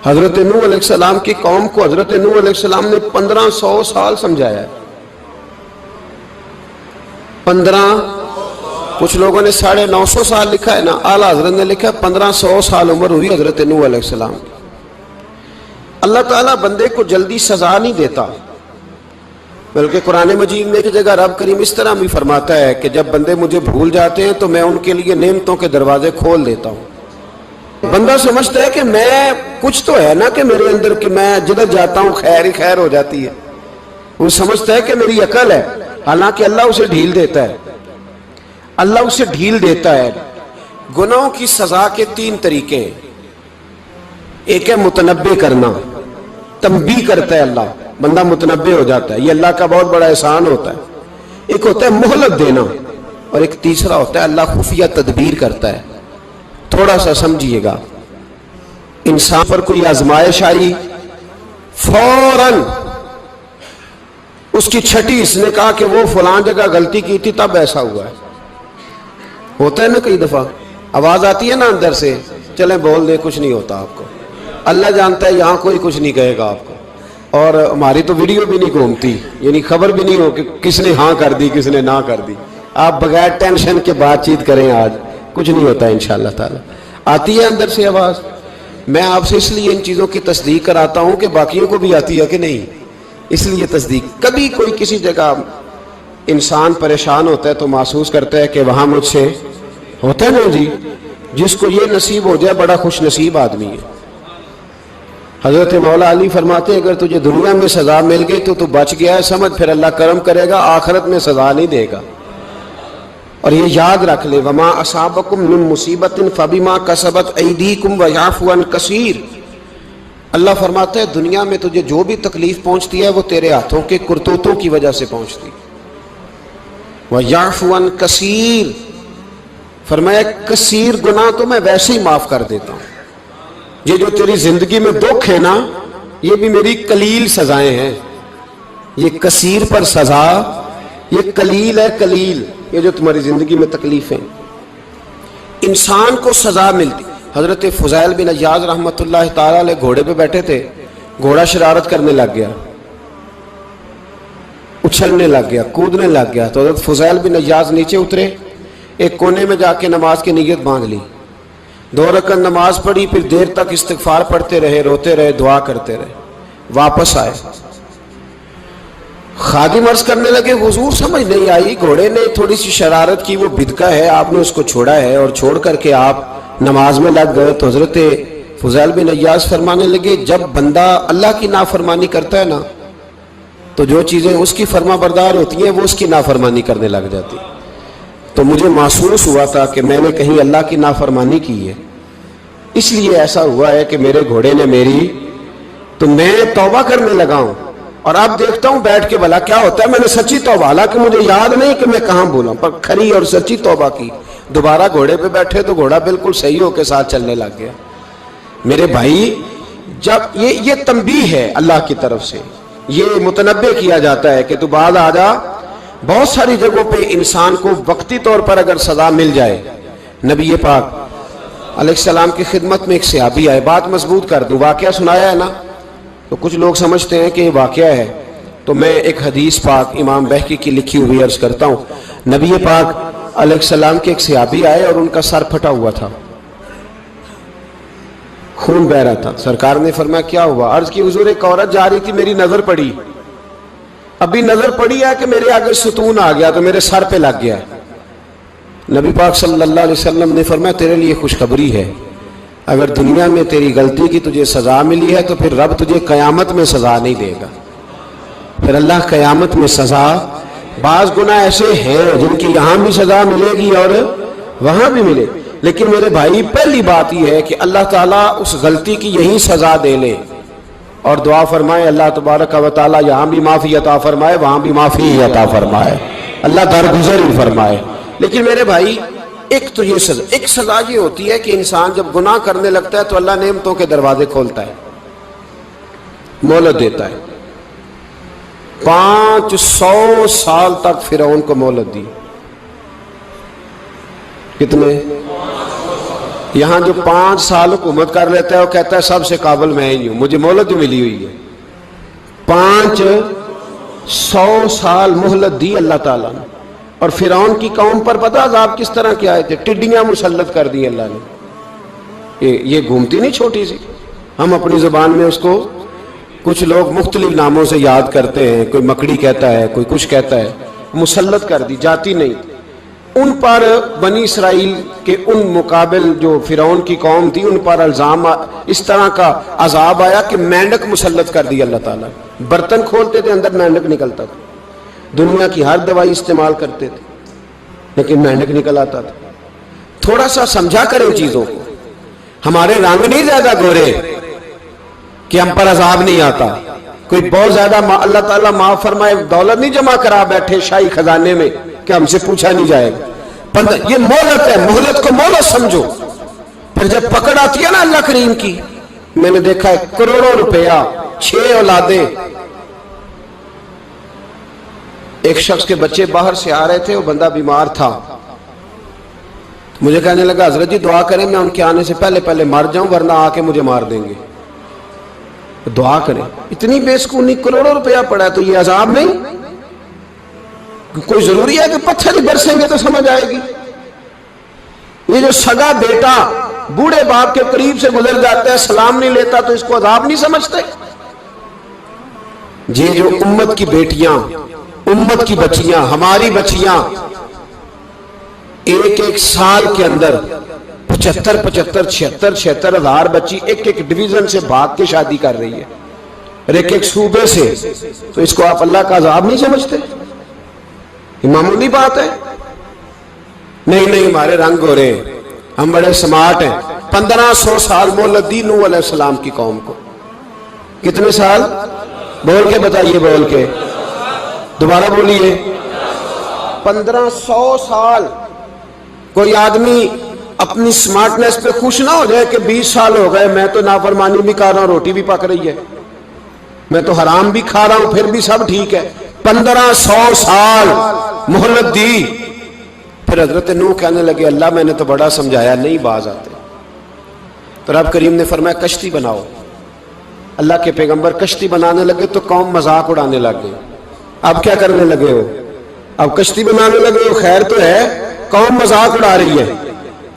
حضرت نوح علیہ السلام کی قوم کو حضرت نوح علیہ السلام نے 1500 سال سمجھایا ہے. 15، کچھ لوگوں نے 950 سال لکھا ہے نا، اعلیٰ حضرت نے لکھا ہے 1500 سال عمر ہوئی حضرت نوح علیہ السلام کی. اللہ تعالیٰ بندے کو جلدی سزا نہیں دیتا، بلکہ قرآن مجید میں ایک جگہ رب کریم اس طرح بھی فرماتا ہے کہ جب بندے مجھے بھول جاتے ہیں تو میں ان کے لیے نعمتوں کے دروازے کھول دیتا ہوں. بندہ سمجھتا ہے کہ میں کچھ تو ہے نا کہ میرے اندر کہ میں جدھر جاتا ہوں خیر ہی خیر ہو جاتی ہے. وہ سمجھتا ہے کہ میری عقل ہے، حالانکہ اللہ اسے ڈھیل دیتا ہے. اللہ اسے ڈھیل دیتا ہے. گناہوں کی سزا کے 3 طریقے ہیں. ایک ہے متنبع کرنا، تنبیہ کرتا ہے اللہ، بندہ متنبع ہو جاتا ہے، یہ اللہ کا بہت بڑا احسان ہوتا ہے. ایک ہوتا ہے مہلت دینا، اور ایک تیسرا ہوتا ہے اللہ خفیہ تدبیر کرتا ہے. تھوڑا سا سمجھیے گا، انسان پر کوئی آزمائش آئی، فوراً اس کی چھٹی اس نے کہا کہ وہ فلان جگہ غلطی کی تھی تب ایسا ہوا ہے. ہوتا ہے نا کئی دفعہ آواز آتی ہے نا اندر سے، چلیں بول دیں کچھ نہیں ہوتا آپ کو. اللہ جانتا ہے یہاں کوئی کچھ نہیں کہے گا آپ کو، اور ہماری تو ویڈیو بھی نہیں گھومتی، یعنی خبر بھی نہیں ہو کہ کس نے ہاں کر دی کس نے نہ کر دی. آپ بغیر ٹینشن کے بات چیت کریں، آج کچھ نہیں ہوتا انشاءاللہ تعالی. آتی ہے اندر سے آواز. میں آپ سے اس لیے ان چیزوں کی تصدیق کراتا ہوں کہ باقیوں کو بھی آتی ہے کہ نہیں، اس لیے تصدیق. کبھی کوئی کسی جگہ انسان پریشان ہوتا ہے تو محسوس کرتا ہے کہ وہاں مجھ سے ہوتا ہے نا جی، جس کو یہ نصیب ہو جائے بڑا خوش نصیب آدمی ہے. حضرت مولا علی فرماتے ہیں اگر تجھے دنیا میں سزا مل گئی تو بچ گیا ہے، سمجھ پھر اللہ کرم کرے گا، آخرت میں سزا نہیں دے گا. اور یہ یاد رکھ لے، وما اصابکم من مصیبت فبما کسبت ایدیکم ویعفو عن کثیر. اللہ فرماتا ہے دنیا میں تجھے جو بھی تکلیف پہنچتی ہے وہ تیرے ہاتھوں کے کرتوتوں کی وجہ سے پہنچتی. ویعفو عن کثیر، فرمایا کثیر گناہ تو میں ویسے ہی معاف کر دیتا ہوں. یہ جو تیری زندگی میں دکھ ہے نا، یہ بھی میری قلیل سزائیں ہیں. یہ کثیر پر سزا، یہ قلیل ہے قلیل. یہ جو تمہاری زندگی میں تکلیفیں، انسان کو سزا ملتی. حضرت فضیل بن عیاض رحمۃ اللہ تعالی علیہ گھوڑے پہ بیٹھے تھے، گھوڑا شرارت کرنے لگ گیا، اچھلنے لگ گیا، کودنے لگ گیا. تو حضرت فضیل بن عیاض نیچے اترے، ایک کونے میں جا کے نماز کی نیت باندھ لی، 2 رکعت نماز پڑھی، پھر دیر تک استغفار پڑھتے رہے، روتے رہے، دعا کرتے رہے. واپس آئے، خادم عرض کرنے لگے حضور سمجھ نہیں آئی، گھوڑے نے تھوڑی سی شرارت کی، وہ بدکا ہے، آپ نے اس کو چھوڑا ہے اور چھوڑ کر کے آپ نماز میں لگ گئے. تو حضرت فضیل بن عیاض فرمانے لگے جب بندہ اللہ کی نافرمانی کرتا ہے نا تو جو چیزیں اس کی فرما بردار ہوتی ہیں وہ اس کی نافرمانی کرنے لگ جاتی. تو مجھے محسوس ہوا تھا کہ میں نے کہیں اللہ کی نافرمانی کی ہے، اس لیے ایسا ہوا ہے کہ میرے گھوڑے نے میری، تو میں توبہ کرنے لگا ہوں. اور اب دیکھتا ہوں بیٹھ کے بھلا کیا ہوتا ہے. میں نے سچی توبہ، حالانکہ مجھے یاد نہیں کہ میں کہاں بولا، پر کھری اور سچی توبہ کی. دوبارہ گھوڑے پہ بیٹھے تو گھوڑا بالکل صحیح ہو کے ساتھ چلنے لگ گیا. میرے بھائی جب یہ تنبیہ ہے اللہ کی طرف سے، یہ متنبع کیا جاتا ہے کہ تو بعد آ جا. بہت ساری جگہوں پہ انسان کو وقتی طور پر اگر سزا مل جائے، نبی پاک علیہ السلام کی خدمت میں ایک صحابی آئے، بات مضبوط کر دوں، واقعہ سنایا ہے نا تو کچھ لوگ سمجھتے ہیں کہ یہ واقعہ ہے، تو میں ایک حدیث پاک امام بہقی کی لکھی ہوئی عرض کرتا ہوں. نبی پاک علیہ السلام کے ایک صحابی آئے اور ان کا سر پھٹا ہوا تھا، خون بہ رہا تھا. سرکار نے فرمایا کیا ہوا؟ عرض کی حضور ایک عورت جا رہی تھی، میری نظر پڑی، ابھی نظر پڑی ہے کہ میرے آگے ستون آ گیا تو میرے سر پہ لگ گیا. نبی پاک صلی اللہ علیہ وسلم نے فرمایا تیرے لیے خوشخبری ہے، اگر دنیا میں تیری غلطی کی تجھے سزا ملی ہے تو پھر رب تجھے قیامت میں سزا نہیں دے گا. پھر اللہ قیامت میں سزا، بعض گناہ ایسے ہیں جن کی یہاں بھی سزا ملے گی اور وہاں بھی ملے، لیکن میرے بھائی پہلی بات یہ ہے کہ اللہ تعالیٰ اس غلطی کی یہی سزا دے لے اور دعا فرمائے اللہ تبارک و تعالیٰ یہاں بھی معافی عطا فرمائے وہاں بھی معافی عطا فرمائے، اللہ درگزر ہی فرمائے. لیکن میرے بھائی ایک تو یہ سزا، ایک سزا یہ ہوتی ہے کہ انسان جب گناہ کرنے لگتا ہے تو اللہ نعمتوں کے دروازے کھولتا ہے، مہلت دیتا ہے. 500 سال تک فرعون کو مہلت دی. کتنے؟ یہاں جو 5 سال حکومت کر لیتا ہے وہ کہتا ہے سب سے قابل میں ہی ہوں، مجھے مہلت جو ملی ہوئی ہے، 500 سال مہلت دی اللہ تعالیٰ نے. اور فرعون کی قوم پر پتہ عذاب کس طرح کے آئے تھے؟ ٹڈیاں مسلط کر دی اللہ نے. یہ گھومتی نہیں چھوٹی سی، ہم اپنی زبان میں اس کو کچھ لوگ مختلف ناموں سے یاد کرتے ہیں، کوئی مکڑی کہتا ہے، کوئی کچھ کہتا ہے. مسلط کر دی، جاتی نہیں. ان پر بنی اسرائیل کے ان مقابل جو فرعون کی قوم تھی ان پر الزام اس طرح کا عذاب آیا کہ مینڈک مسلط کر دی اللہ تعالیٰ. برتن کھولتے تھے اندر مینڈک نکلتا تھا، دنیا کی ہر دوائی استعمال کرتے تھے لیکن مینڈک نکل آتا تھا. تھوڑا سا سمجھا کریں چیزوں کو. ہمارے رنگ نہیں زیادہ گورے کہ ہم پر عذاب نہیں آتا. کوئی بہت زیادہ اللہ تعالیٰ معاف فرمائے دولت نہیں جمع کرا بیٹھے شاہی خزانے میں کہ ہم سے پوچھا نہیں جائے گا. یہ مہلت ہے، مہلت کو مہلت سمجھو. پھر جب پکڑ آتی ہے نا اللہ کریم کی، میں نے دیکھا ہے کروڑوں روپیہ، 6 اولادیں. ایک شخص کے بچے باہر سے آ رہے تھے، وہ بندہ بیمار تھا. مجھے کہنے لگا حضرت جی دعا کریں میں ان کے آنے سے پہلے مر جاؤں ورنہ آ کے مجھے مار دیں گے. دعا کریں. اتنی بے سکونی، کروڑوں روپیہ پڑا ہے تو یہ عذاب نہیں؟ کوئی ضروری ہے کہ پتھر ہی برسیں گے تو سمجھ آئے گی؟ یہ جو سگا بیٹا بوڑھے باپ کے قریب سے گزر جاتا ہے سلام نہیں لیتا تو اس کو عذاب نہیں سمجھتے؟ یہ جو امت کی بیٹیاں، امت کی بچیاں، ہماری بچیاں ایک سال کے اندر 75,000 ہزار بچی ایک ڈویژن سے بھاگ کے شادی کر رہی ہے اور ایک صوبے سے. تو اس کو آپ اللہ کا عذاب نہیں سمجھتے؟ یہ معمولی بات ہے. نہیں ہمارے رنگ ہو رہے ہیں، ہم بڑے سمارٹ ہیں. 1500 سال مہلت دی نوح علیہ السلام کی قوم کو. کتنے سال؟ بول کے بتائیے، بول کے دوبارہ بولیے. 1500 سال. کوئی آدمی اپنی سمارٹنس پہ خوش نہ ہو جائے کہ 20 سال ہو گئے میں تو نافرمانی بھی کر رہا ہوں، روٹی بھی پک رہی ہے، میں تو حرام بھی کھا رہا ہوں، پھر بھی سب ٹھیک ہے. 1500 سال مہلت دی. پھر حضرت نوح کہنے لگے اللہ میں نے تو بڑا سمجھایا نہیں باز آتے. تو رب کریم نے فرمایا کشتی بناؤ. اللہ کے پیغمبر کشتی بنانے لگے تو قوم مذاق اڑانے لگ گئی. اب کیا کرنے لگے ہو؟ اب کشتی بنانے لگے ہو، خیر تو ہے، قوم مذاق اڑا رہی ہے.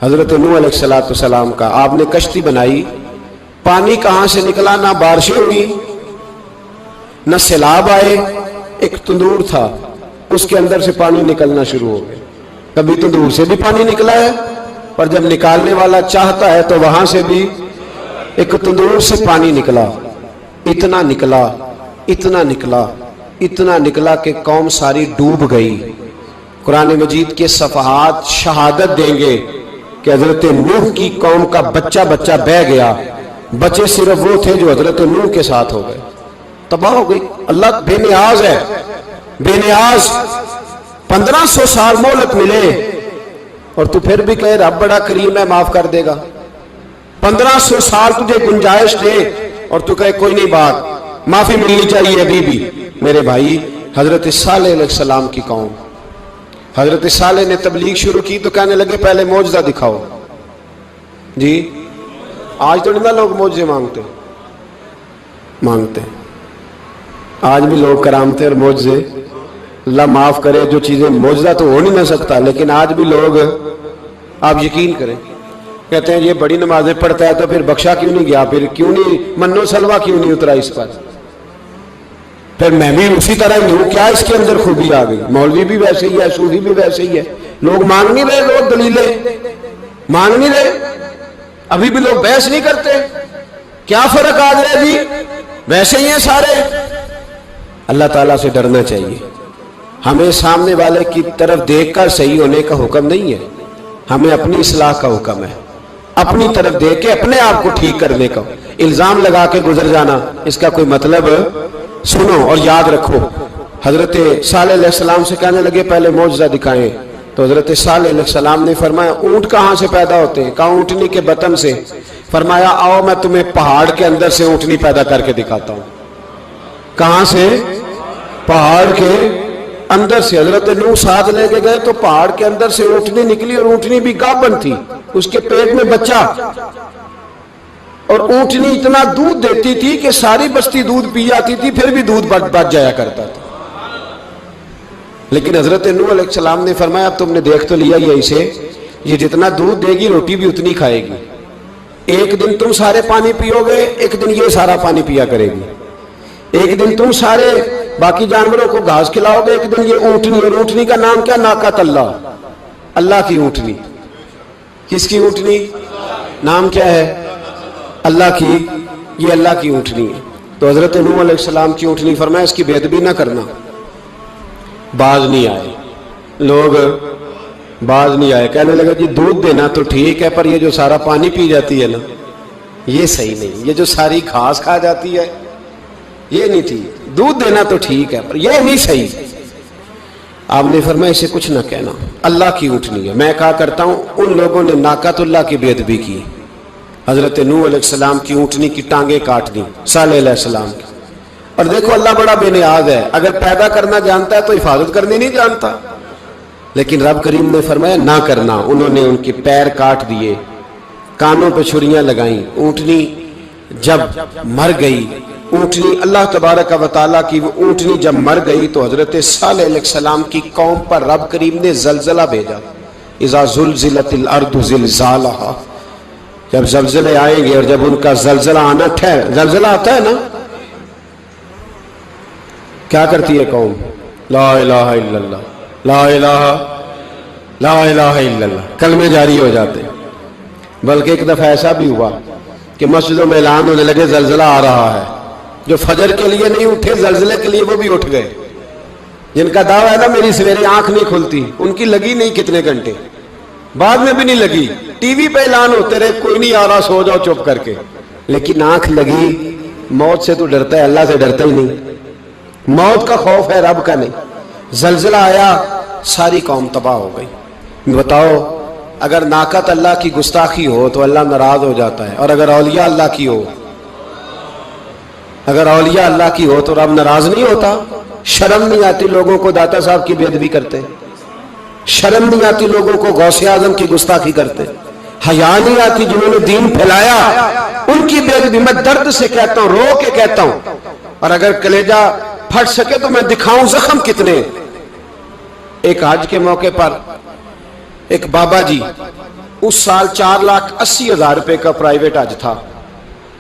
حضرت نوح علیہ السلام کا آپ نے کشتی بنائی، پانی کہاں سے نکلا؟ نہ بارشیں ہوئی نہ سیلاب آئے. ایک تندور تھا اس کے اندر سے پانی نکلنا شروع ہو گیا. کبھی تندور سے بھی پانی نکلا ہے اور جب نکالنے والا چاہتا ہے تو وہاں سے بھی ایک تندور سے پانی نکلا. اتنا نکلا، اتنا نکلا، اتنا نکلا کہ قوم ساری ڈوب گئی. قرآن مجید کے صفحات شہادت دیں گے کہ حضرت نوح کی قوم کا بچہ بہ گیا. بچے صرف وہ تھے جو حضرت نوح کے ساتھ ہو گئے، تباہ ہو گئی. اللہ بے نیاز ہے، بے نیاز. 1500 سال مہلت ملے اور تو پھر بھی کہے رب بڑا کریم ہے معاف کر دے گا. 1500 سال تجھے گنجائش دے اور تو کہے کوئی نہیں بات معافی ملنی چاہیے ابھی بھی. میرے بھائی حضرت صالح علیہ السلام کی قوم، حضرت صالح نے تبلیغ شروع کی تو کہنے لگے پہلے معجزہ دکھاؤ. جی آج تو نہیں لوگ معجزے مانگتے آج بھی لوگ کرامتے اور معجزے. اللہ معاف کرے، جو چیزیں معجزہ تو ہو نہیں نہ سکتا لیکن آج بھی لوگ، آپ یقین کریں، کہتے ہیں یہ بڑی نمازیں پڑھتا ہے تو پھر بخشا کیوں نہیں گیا، پھر کیوں نہیں منو سلوا کیوں نہیں اترا اس پر، پھر میں بھی اسی طرح ہی ہوں، کیا اس کے اندر خوبی آ گئی؟ مولوی بھی ویسے ہی ہے، صوفی بھی ویسے ہی ہے. لوگ مانگ نہیں رہے، لوگ دلیلیں مانگ نہیں رہے. ابھی بھی لوگ بحث نہیں کرتے. کیا فرق آ گیا جی؟ ویسے ہی ہیں سارے. اللہ تعالیٰ سے ڈرنا چاہیے. ہمیں سامنے والے کی طرف دیکھ کر صحیح ہونے کا حکم نہیں ہے، ہمیں اپنی اصلاح کا حکم ہے. اپنی طرف دیکھ کے اپنے آپ کو ٹھیک کرنے کا. الزام لگا کے گزر جانا اس کا کوئی مطلب؟ سنو اور یاد رکھو. حضرت صالح علیہ السلام سے کہنے لگے پہلے معجزہ دکھائیں تو حضرت صالح علیہ السلام نے فرمایا اونٹ کہاں سے پیدا ہوتے ہیں؟ کہا اونٹنی کے بطن سے. فرمایا آؤ میں تمہیں پہاڑ کے اندر سے اونٹنی پیدا کر کے دکھاتا ہوں. کہاں سے؟ پہاڑ کے اندر سے. حضرت نوح ساتھ لے کے گئے تو پہاڑ کے اندر سے اونٹنی نکلی اور اونٹنی بھی گابن تھی. اس کے پیٹ میں بچہ، اور اونٹنی اتنا دودھ دیتی تھی کہ ساری بستی دودھ پی جاتی تھی، پھر بھی دودھ بچ جایا کرتا تھا۔ لیکن حضرت نوح علیہ السلام نے فرمایا اب تم نے دیکھ تو لیا یہ اسے، یہ جتنا دودھ دے گی روٹی بھی اتنی کھائے گی، ایک دن تم سارے پانی پیو گے، ایک دن یہ سارا پانی پیا کرے گی، ایک دن تم سارے باقی جانوروں کو گھاس کھلاؤ گے، ایک دن یہ اونٹنی، اور اونٹنی کا نام کیا؟ ناقۃ اللہ، اللہ کی اونٹنی۔ کس کی اونٹنی؟ نام کیا ہے؟ اللہ کی، یہ اللہ کی اونٹنی ہے۔ تو حضرت نوح علیہ السلام کی اونٹنی فرمایا اس کی بے ادبی نہ کرنا۔ باز نہیں آئے لوگ، باز نہیں آئے، کہنے لگا جی دودھ دینا تو ٹھیک ہے، پر یہ جو سارا پانی پی جاتی ہے نا یہ صحیح نہیں، یہ جو ساری گھاس کھا جاتی ہے یہ نہیں ٹھیک، دودھ دینا تو ٹھیک ہے پر یہ نہیں صحیح۔ آپ نے فرمایا اسے کچھ نہ کہنا، اللہ کی اونٹنی ہے۔ میں کہا کرتا ہوں ان لوگوں نے ناقۃ اللہ کی بے ادبی کی، حضرت نوح علیہ السلام کی اونٹنی کی ٹانگیں کاٹ دی، صالح علیہ السلام کی۔ اور دیکھو اللہ بڑا بے نیاز ہے، اگر پیدا کرنا جانتا ہے تو حفاظت کرنی نہیں جانتا، لیکن رب کریم نے فرمایا نہ کرنا۔ انہوں نے ان کے پیر کاٹ دیے، کانوں پہ چھریاں لگائیں۔ اونٹنی جب مر گئی، اونٹنی اللہ تبارک و تعالیٰ کی وہ اونٹنی جب مر گئی تو حضرت صالح علیہ السلام کی قوم پر رب کریم نے زلزلہ بھیجا، اذا زلزلت الارض زلزالہا، جب زلزلے آئیں گے اور جب ان کا زلزلہ آنا زلزلہ آتا ہے نا کیا کرتی ہے قوم؟ لا الہ الا اللہ، لا الہ الا اللہ، کلمے جاری ہو جاتے۔ بلکہ ایک دفعہ ایسا بھی ہوا کہ مسجدوں میں اعلان ہونے لگے زلزلہ آ رہا ہے، جو فجر کے لیے نہیں اٹھے زلزلے کے لیے وہ بھی اٹھ گئے، جن کا دعویٰ ہے نا میری سویرے آنکھ نہیں کھلتی، ان کی لگی نہیں کتنے گھنٹے، بعد میں بھی نہیں لگی، ٹی وی پہ اعلان ہوتے رہے کوئی نہیں آ رہا سو جاؤ چپ کر کے، لیکن آنکھ لگی۔ موت سے تو ڈرتا ہے، اللہ سے ڈرتا ہی نہیں، موت کا خوف ہے رب کا نہیں۔ زلزلہ آیا ساری قوم تباہ ہو گئی۔ بتاؤ اگر ناقۃ اللہ کی گستاخی ہو تو اللہ ناراض ہو جاتا ہے، اور اگر اولیاء اللہ کی ہو، اگر اولیاء اللہ کی ہو تو رب ناراض نہیں ہوتا؟ شرم نہیں آتی لوگوں کو داتا صاحب کی بے ادبی کرتے؟ شرم نہیں آتی لوگوں کو غوث اعظم کی گستاخی کرتے؟ حیا نہیں آتی جنہوں نے دین پھیلایا ان کی بے ادبی؟ میں درد سے کہتا ہوں، رو کے کہتا ہوں، اور اگر کلیجہ پھٹ سکے تو میں دکھاؤں زخم کتنے۔ ایک حج کے موقع پر ایک بابا جی، اس سال 4,80,000 روپے کا پرائیویٹ حج تھا،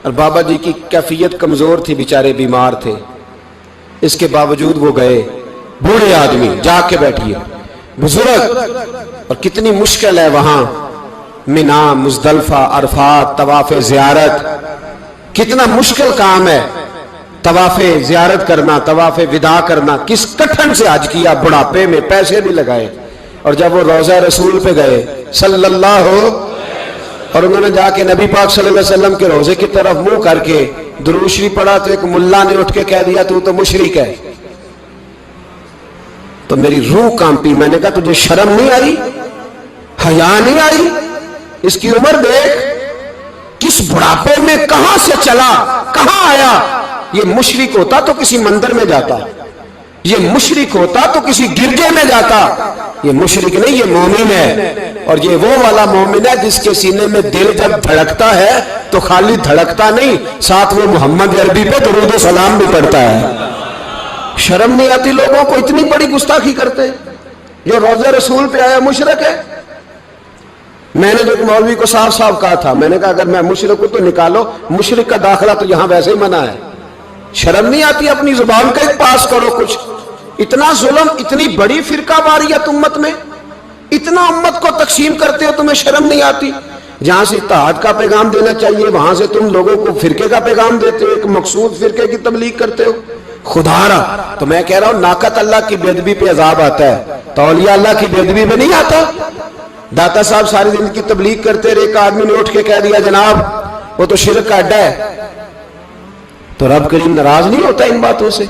اور بابا جی کی کیفیت کمزور تھی، بیچارے بیمار تھے، اس کے باوجود وہ گئے۔ بوڑھے آدمی، جا کے بیٹھیے، بزرگ، اور کتنی مشکل ہے وہاں منا، مزدلفہ، عرفات، طواف زیارت، کتنا مشکل کام ہے طواف زیارت کرنا، طواف وداع کرنا۔ کس کٹھن سے حج کیا، بڑھاپے میں پیسے بھی لگائے، اور جب وہ روضہ رسول پہ گئے صلی اللہ، اور انہوں نے جا کے نبی پاک صلی اللہ علیہ وسلم کے روضے کی طرف منہ کر کے درود شریف پڑھا تو ایک ملا نے اٹھ کے کہہ دیا تو مشرک ہے۔ تو میری روح کانپی، میں نے کہا تجھے شرم نہیں آئی، حیا نہیں آئی؟ اس کی عمر دیکھ، کس بڑھاپے میں کہاں سے چلا، کہاں آیا۔ یہ مشرک ہوتا تو کسی مندر میں جاتا، یہ مشرک ہوتا تو کسی گرجے میں جاتا، یہ مشرک نہیں، یہ مومن ہے، اور یہ وہ والا مومن ہے جس کے سینے میں دل جب دھڑکتا ہے تو خالی دھڑکتا نہیں، ساتھ وہ محمد عربی پہ درود و سلام بھی پڑھتا ہے۔ شرم نہیں آتی لوگوں کو؟ اتنی بڑی گستاخی کرتے، جو روضہ رسول پہ آیا مشرک ہے۔ میں نے جو مولوی کو صاف صاف کہا تھا، میں نے کہا اگر میں مشرک ہوں تو نکالو، مشرک کا داخلہ تو یہاں ویسے ہی منع ہے۔ شرم نہیں آتی؟ اپنی زبان کا ایک پاس کرو کچھ۔ اتنا ظلم، اتنی بڑی فرقہ واریت امت میں، اتنا امت کو تقسیم کرتے ہو، تمہیں شرم نہیں آتی؟ جہاں سے اتحاد کا پیغام دینا چاہیے وہاں سے تم لوگوں کو فرقے کا پیغام دیتے ہو، ایک مقصود فرقے کی تبلیغ کرتے ہو۔ خدا رہا تو میں کہہ رہا ہوں ناقۃ اللہ کی بے ادبی پہ عذاب آتا ہے، تو اولیاء اللہ کی بے ادبی پہ نہیں آتا۔ داتا صاحب ساری زندگی تبلیغ کرتے رہے، ایک آدمی نے اٹھ کے کہہ دیا جناب وہ تو شرک کا اڈا ہے، تو رب کریم ناراض نہیں ہوتا ان باتوں سے؟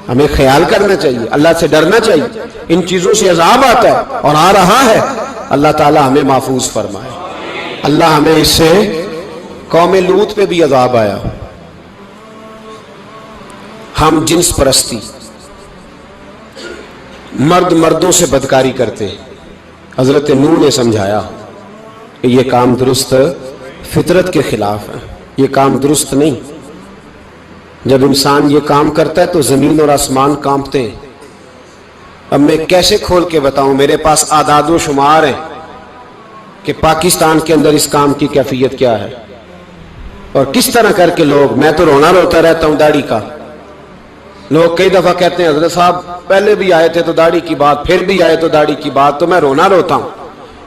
ہمیں خیال کرنا چاہیے، اللہ سے ڈرنا چاہیے۔ ان چیزوں سے عذاب آتا ہے اور آ رہا ہے، اللہ تعالی ہمیں محفوظ فرمائے۔ اللہ ہمیں اس سے، قوم لوط پہ بھی عذاب آیا، ہم جنس پرستی، مرد مردوں سے بدکاری کرتے، حضرت نوح نے سمجھایا کہ یہ کام درست فطرت کے خلاف ہے، یہ کام درست نہیں۔ جب انسان یہ کام کرتا ہے تو زمین اور آسمان کانپتے ہیں۔ اب میں کیسے کھول کے بتاؤں، میرے پاس اعداد و شمار ہیں کہ پاکستان کے اندر اس کام کی کیفیت کیا ہے اور کس طرح کر کے لوگ، میں تو رونا روتا رہتا ہوں داڑھی کا۔ لوگ کئی دفعہ کہتے ہیں حضرت صاحب پہلے بھی آئے تھے تو داڑھی کی بات، پھر بھی آئے تو داڑھی کی بات، تو میں رونا روتا ہوں۔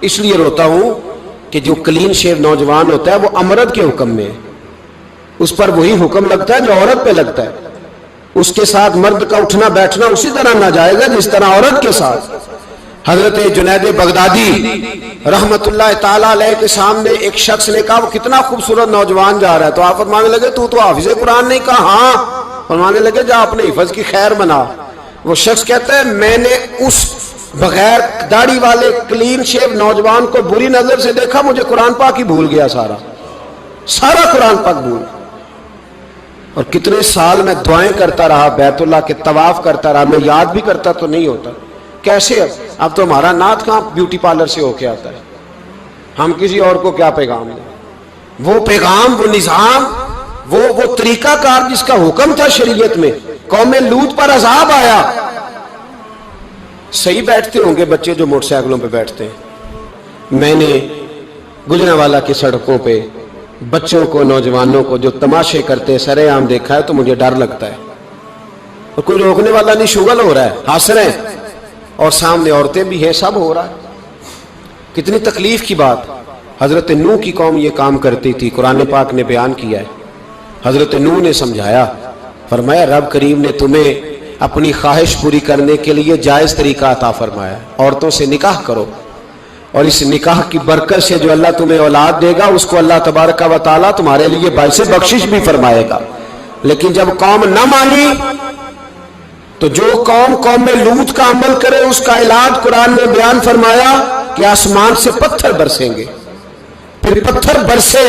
اس لیے روتا ہوں کہ جو کلین شیو نوجوان ہوتا ہے وہ امرد کے حکم میں ہے، اس پر وہی حکم لگتا ہے جو عورت پہ لگتا ہے۔ اس کے ساتھ مرد کا اٹھنا بیٹھنا اسی طرح ناجائز ہے جس طرح عورت کے ساتھ۔ حضرت جنید بغدادی رحمت اللہ تعالی علیہ کے سامنے ایک شخص نے کہا وہ کتنا خوبصورت نوجوان جا رہا ہے، تو آپ فرمانے لگے تو حافظ قرآن نہیں؟ کہا ہاں۔ فرمانے لگے جا اپنے حفظ کی خیر بنا۔ وہ شخص کہتا ہے میں نے اس بغیر داڑھی والے کلین شیو نوجوان کو بری نظر سے دیکھا، مجھے قرآن پاک ہی بھول گیا، سارا قرآن پاک بھول۔ اور کتنے سال میں دعائیں کرتا رہا، بیت اللہ کے طواف کرتا رہا، میں یاد بھی کرتا تو نہیں ہوتا۔ کیسے اب تو ہمارا نعت کہاں بیوٹی پارلر سے ہو کے آتا ہے، ہم کسی اور کو کیا پیغام دیں؟ وہ پیغام، وہ نظام، وہ طریقہ کار جس کا حکم تھا شریعت میں، قوم لوط پر عذاب آیا۔ صحیح بیٹھتے ہوں گے بچے جو موٹر سائیکلوں پہ بیٹھتے ہیں، میں نے گجرانوالہ کی سڑکوں پہ بچوں کو، نوجوانوں کو جو تماشے کرتے سر عام دیکھا ہے تو مجھے ڈر لگتا ہے، اور کوئی روکنے والا نہیں، شغل ہو رہا ہے، ہنس رہے ہیں، اور سامنے عورتیں بھی ہیں، سب ہو رہا ہے۔ کتنی تکلیف کی بات۔ حضرت نوح کی قوم یہ کام کرتی تھی، قرآن پاک نے بیان کیا ہے۔ حضرت نوح نے سمجھایا، فرمایا رب کریم نے تمہیں اپنی خواہش پوری کرنے کے لیے جائز طریقہ عطا فرمایا، عورتوں سے نکاح کرو، اور اس نکاح کی برکت سے جو اللہ تمہیں اولاد دے گا اس کو اللہ تبارک و تعالیٰ تمہارے لیے باعث بخشش بھی فرمائے گا۔ لیکن جب قوم نہ مانی تو جو قوم میں لوط کا عمل کرے اس کا علاج قرآن نے بیان فرمایا کہ آسمان سے پتھر برسیں گے، پھر پتھر برسے،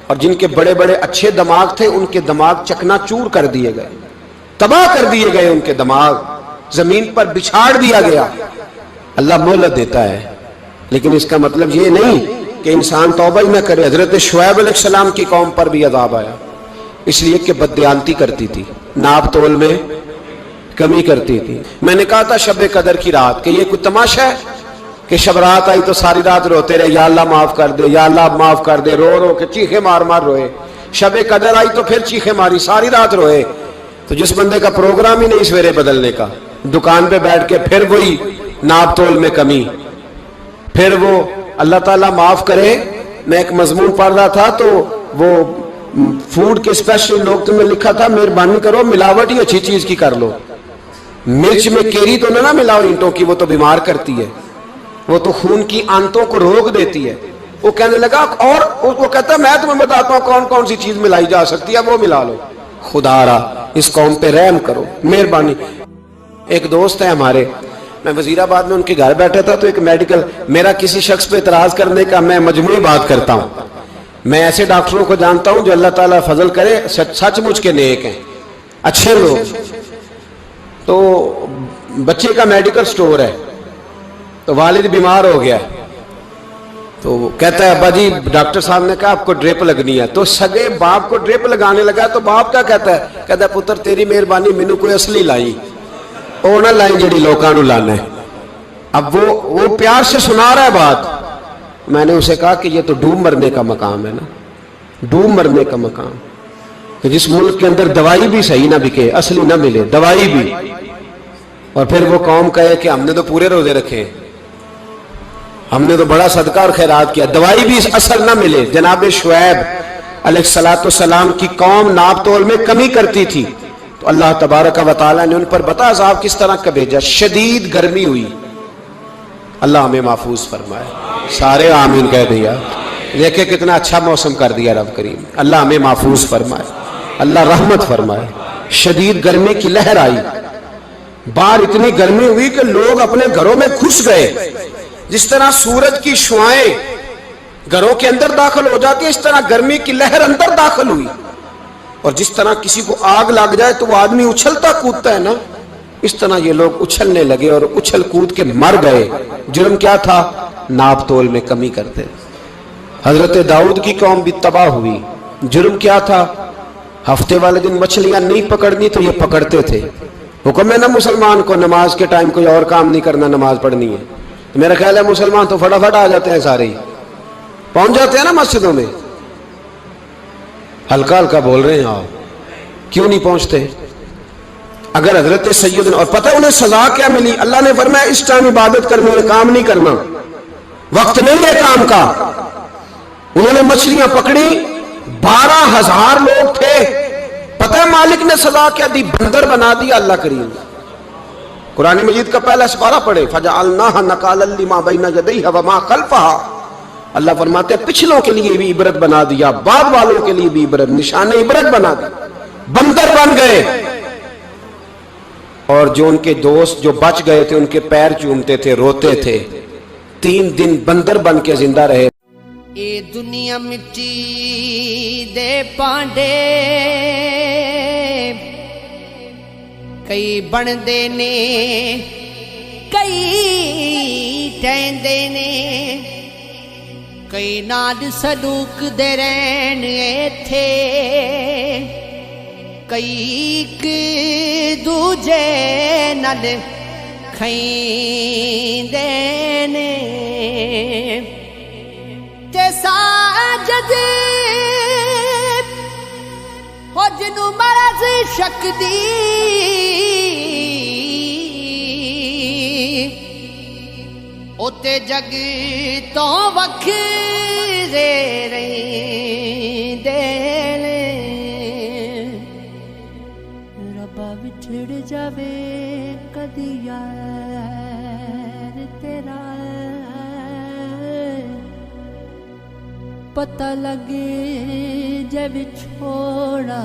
اور جن کے بڑے بڑے اچھے دماغ تھے ان کے دماغ چکنا چور کر دیے گئے، تباہ کر دیے گئے، ان کے دماغ زمین پر بچھاڑ دیا گیا۔ اللہ مہلت دیتا ہے، لیکن اس کا مطلب یہ نہیں کہ انسان توبہ ہی نہ کرے۔ حضرت شعیب علیہ السلام کی قوم پر بھی عذاب آیا، اس لیے کہ بددیانتی کرتی تھی، ناپ تول میں کمی کرتی تھی۔ میں نے کہا تھا شب قدر کی رات کہ یہ کوئی تماشا ہے کہ شب رات آئی تو ساری رات روتے رہے، یا اللہ معاف کر دے، یا اللہ معاف کر دے، رو رو کے چیخے مار مار روئے۔ شب قدر آئی تو پھر چیخے ماری، ساری رات روئے۔ تو جس بندے کا پروگرام ہی نہیں سویرے بدلنے کا، دکان پہ بیٹھ کے پھر وہی ناپ تول میں کمی، پھر وہ اللہ تعالیٰ معاف کرے۔ میں ایک مضمون پڑھ رہا تھا تو وہ فوڈ کے اسپیشل لوگ تمہیں لکھا تھا مہربانی کرو ملاوٹ ہی اچھی چیز کی کر لو، مرچ میں کیری تو نہ ملاؤ اینٹوں کی، وہ تو بیمار کرتی ہے، وہ تو خون کی آنتوں کو روک دیتی ہے۔ وہ کہنے لگا، اور وہ کہتا میں تمہیں بتاتا ہوں کون کون سی چیز ملائی جا سکتی ہے، وہ ملا لو۔ خدا را اس قوم پہ رحم کرو، مہربانی۔ ایک دوست ہے ہمارے، میں وزیر آباد میں ان کے گھر بیٹھا تھا تو ایک میڈیکل، میرا کسی شخص پہ اعتراض کرنے کا میں مجموعی بات کرتا ہوں۔ میں ایسے ڈاکٹروں کو جانتا ہوں جو اللہ تعالیٰ فضل کرے سچ مچ کے نیک ہیں، اچھے لوگ۔ تو بچے کا میڈیکل سٹور ہے، تو والد بیمار ہو گیا، تو کہتا ہے ابا جی ڈاکٹر صاحب نے کہا آپ کو ڈرپ لگنی ہے، تو سگے باپ کو ڈرپ لگانے لگا، تو باپ کیا کہتا ہے پتر تیری مہربانی مینوں کوئی اصلی لائی، وہ نہ لائی جڑی لوکاں نوں لانا ہے۔ اب وہ پیار سے سنا رہا ہے بات۔ میں نے اسے کہا کہ یہ تو ڈوب مرنے کا مقام ہے نا، ڈوب مرنے کا مقام، کہ جس ملک کے اندر دوائی بھی صحیح نہ بکے، اصلی نہ ملے دوائی بھی، اور پھر وہ قوم کہے کہ ہم نے تو پورے روزے رکھے، ہم نے تو بڑا صدقہ اور خیرات کیا، دوائی بھی اثر نہ ملے۔ جناب شعیب علیہ السلام کی قوم ناپ تول میں کمی کرتی تھی، تو اللہ تبارک و تعالیٰ نے ان پر بتا عذاب کس طرح کا بھیجا، شدید گرمی ہوئی۔ اللہ ہمیں محفوظ فرمائے، سارے آمین کہہ دیا۔ دیکھیں کتنا اچھا موسم کر دیا رب کریم، اللہ ہمیں محفوظ فرمائے، اللہ رحمت فرمائے۔ شدید گرمی کی لہر آئی، باہر اتنی گرمی ہوئی کہ لوگ اپنے گھروں میں گھس گئے۔ جس طرح سورج کی شعاعیں گھروں کے اندر داخل ہو جاتی ہے، اس طرح گرمی کی لہر اندر داخل ہوئی، اور جس طرح کسی کو آگ لگ جائے تو وہ آدمی اچھلتا کودتا ہے نا، اس طرح یہ لوگ اچھلنے لگے اور اچھل کود کے مر گئے. جرم کیا تھا؟ ناپ تول میں کمی کرتے. حضرت داؤد کی قوم بھی تباہ ہوئی. جرم کیا تھا؟ ہفتے والے دن مچھلیاں نہیں پکڑنی تو یہ پکڑتے تھے. حکم ہے نا مسلمان کو نماز کے ٹائم کوئی اور کام نہیں کرنا, نماز پڑھنی ہے. میرا خیال ہے مسلمان تو فٹافٹ آ جاتے ہیں, سارے ہی پہنچ جاتے ہیں نا مسجدوں میں. ہلکا ہلکا بول رہے ہیں آپ, کیوں نہیں پہنچتے؟ اگر حضرت سیدنا, اور پتہ انہیں سزا کیا ملی؟ اللہ نے فرمایا اس ٹائم عبادت کرنی ہے, کام نہیں کرنا, وقت نہیں ہے کام کا. انہوں نے مچھلیاں پکڑی, 12,000 لوگ تھے. پتہ ہے مالک نے سزا کیا دی؟ بندر بنا دیا اللہ کریم. قرآن مجید کا پہلا سپارہ پڑھے, فَجَعَلْنَاهَا نَكَالًا لِمَا بَيْنَ يَدَيْهَا وَمَا خَلْفَهَا. اللہ فرماتے ہیں پچھلوں کے لیے بھی عبرت بنا دیا, بعد والوں کے لیے بھی عبرت, نشان عبرت بنا دیا. بندر بن گئے, اور جو ان کے دوست جو بچ گئے تھے ان کے پیر چومتے تھے, روتے تھے. 3 دن بندر بن کے زندہ رہے. اے دنیا مٹی دے پانڈے کئی بندے نے, کئی ٹہندے نے, کئی نال سلوک دے رہن ایتھے, کئی ایک دوجے نال کھیندے نے. تے ساجد ہو جنوں مرض شک دی, اوتے جگ تو وکھرے رہندے نے. ربا وچھڑ جاوے کدی یار تیرا, پتہ لگے جب چھوڑا